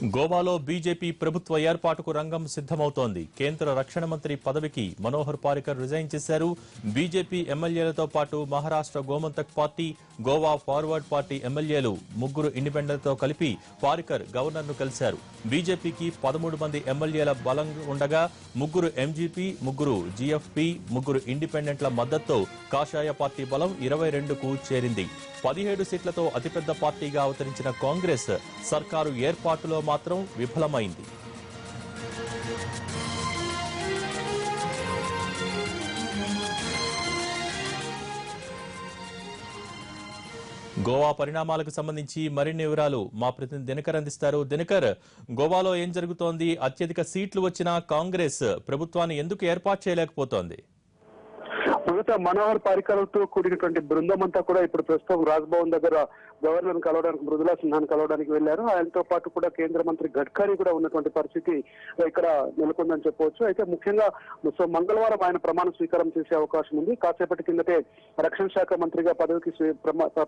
గోవాలో బీజేపీ ప్రభుత్వ ఏర్పాటుకు రంగం సిద్ధమవుతోంది. కేంద్ర రక్షణ మంత్రి పదవికి మనోహర్ పారికర్ రిజైన్ చేశారు. బీజేపీ ఎమ్మెల్యేలతో పాటు Maharashtra Gomantak party, Goa forward party ఎమ్మెల్యేలు ముగ్గురు ఇండిపెండెంట్తో కలిపి పారికర్ గవర్నర్ను కలిశారు. బీజేపీకి 13 మంది ఎమ్మెల్యేల బలం ఉండగా ముగ్గురు ఎంజీపీ, ముగ్గురు జీఎఫ్పీ, ముగ్గురు ఇండిపెండెంట్ల మద్దతుతో కాషాయ పార్టీ బలం 22కు చేరింది. 17 సీట్లతో అతిపెద్ద పార్టీగా అవతరించిన కాంగ్రెస్ సర్కారు ఏర్పాటులో మాత్రం విఫలమైంది. గోవా పరిణామాలకు సంబంధించి మరిన్ని వివరాలు మా ప్రతినిధి దినకర్ అందిస్తారు. దినకర్, గోవాలో ఏం జరుగుతోంది? అత్యధిక సీట్లు వచ్చిన కాంగ్రెస్ ప్రభుత్వాన్ని ఎందుకు ఏర్పాటు చేయలేకపోతోంది? మొదట మనోహర్ పారికర్తో కూడినటువంటి బృందం అంతా కూడా ఇప్పుడు ప్రస్తుతం రాజ్భవన్ దగ్గర గవర్నర్ కలవడానికి, మృదులా సిన్హాను కలవడానికి వెళ్లారు. ఆయనతో పాటు కూడా కేంద్ర మంత్రి గడ్కరీ కూడా ఉన్నటువంటి పరిస్థితి ఇక్కడ నెలకొందని చెప్పవచ్చు. అయితే ముఖ్యంగా మంగళవారం ఆయన ప్రమాణ స్వీకారం చేసే అవకాశం ఉంది. కాసేపటి కిందటే రక్షణ శాఖ మంత్రిగా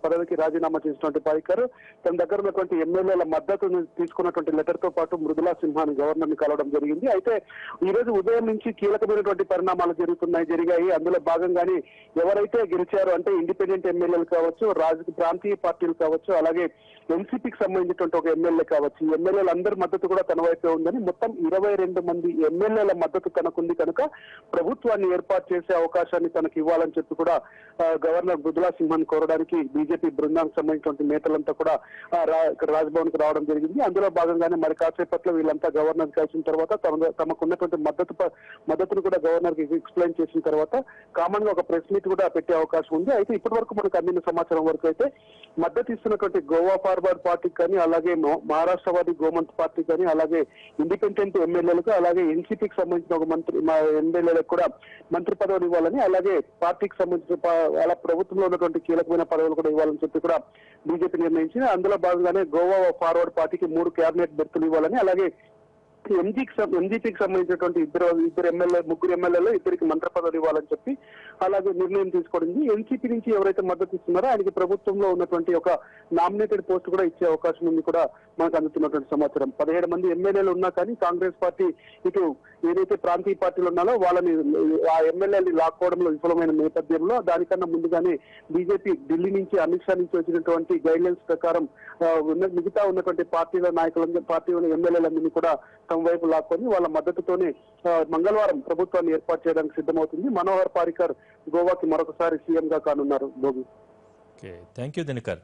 పదవికి రాజీనామా చేసినటువంటి పారికర్ తన దగ్గర ఉన్నటువంటి ఎమ్మెల్యేల మద్దతును తీసుకున్నటువంటి లెటర్ తో పాటు మృదులా సిన్హాను గవర్నర్ ని కలవడం జరిగింది. అయితే ఈ రోజు ఉదయం నుంచి కీలకమైనటువంటి పరిణామాలు జరిగాయి. అందులో భాగంగానే ఎవరైతే గెలిచారో అంటే ఇండిపెండెంట్ ఎమ్మెల్యేలు కావచ్చు, ప్రాంతీయ పార్టీలు కావచ్చు, అలాగే ఎన్సీపీకి సంబంధించినటువంటి ఒక ఎమ్మెల్యే కావచ్చు, ఈ ఎమ్మెల్యేల అందరి మద్దతు కూడా తన వైపే ఉందని, మొత్తం 22 మంది ఎమ్మెల్యేల మద్దతు తనకుంది కనుక ప్రభుత్వాన్ని ఏర్పాటు చేసే అవకాశాన్ని తనకు ఇవ్వాలని చెప్పి కూడా గవర్నర్ మృదులా సిన్హాను కోరడానికి బీజేపీ బృందానికి సంబంధించినటువంటి నేతలంతా కూడా రాజ్భవన్ కు రావడం జరిగింది. అందులో భాగంగానే మరి కాసేపట్లో వీళ్ళంతా గవర్నర్ కలిసిన తర్వాత తమకున్నటువంటి మద్దతును కూడా గవర్నర్ కి ఎక్స్ప్లెయిన్ చేసిన తర్వాత కామన్ గా ఒక ప్రెస్ మీట్ కూడా పెట్టే అవకాశం ఉంది. అయితే ఇప్పటి వరకు మనకు అందిన సమాచారం వరకు అయితే మద్దతు ఇస్తున్నటువంటి గోవా ఫార్వర్డ్ పార్టీకి కానీ, అలాగే మహారాష్ట్రవాది గోమంత్ పార్టీ కానీ, అలాగే ఇండిపెండెంట్ ఎమ్మెల్యేలకు, అలాగే ఎన్సీపీకి సంబంధించిన ఒక ఎమ్మెల్యేలకు కూడా మంత్రి పదవులు ఇవ్వాలని, అలాగే పార్టీకి సంబంధించిన అలా ప్రభుత్వంలో ఉన్నటువంటి కీలకమైన పదవులు కూడా ఇవ్వాలని చెప్పి కూడా బీజేపీ నిర్ణయించింది. అందులో భాగంగానే గోవా ఫార్వర్డ్ పార్టీకి 3 క్యాబినెట్ బెర్తులు ఇవ్వాలని, అలాగే ఎంజీపీకి సంబంధించినటువంటి ముగ్గురు ఎమ్మెల్యేలు ఇద్దరికి మంత్రి పదవులు ఇవ్వాలని చెప్పి అలాగే నిర్ణయం తీసుకోవడింది. ఎన్సీపీ నుంచి ఎవరైతే మద్దతు ఇస్తున్నారో ఆయనకి ప్రభుత్వంలో ఉన్నటువంటి ఒక నామినేటెడ్ పోస్ట్ కూడా ఇచ్చే అవకాశం ఉంది కూడా మనకు అందుతున్నటువంటి సమాచారం. 17 మంది ఎమ్మెల్యేలు ఉన్నా కానీ కాంగ్రెస్ పార్టీ ఇటు ఏదైతే ప్రాంతీయ పార్టీలు ఉన్నారో వాళ్ళని ఆ ఎమ్మెల్యేని లాక్కోవడంలో విఫలమైన నేపథ్యంలో దానికన్నా ముందుగానే బీజేపీ ఢిల్లీ నుంచి, అమిత్ షా నుంచి వచ్చినటువంటి గైడ్ లైన్స్ ప్రకారం మిగతా ఉన్నటువంటి పార్టీల ఎమ్మెల్యేలందరినీ కూడా తమ వైపు లాక్కొని వాళ్ళ మద్దతుతోనే మంగళవారం ప్రభుత్వాన్ని ఏర్పాటు చేయడానికి సిద్ధమవుతుంది. మనోహర్ పారికర్ గోవాకి మరొకసారి సీఎం గా కానున్నారు. Thank you Dinakar.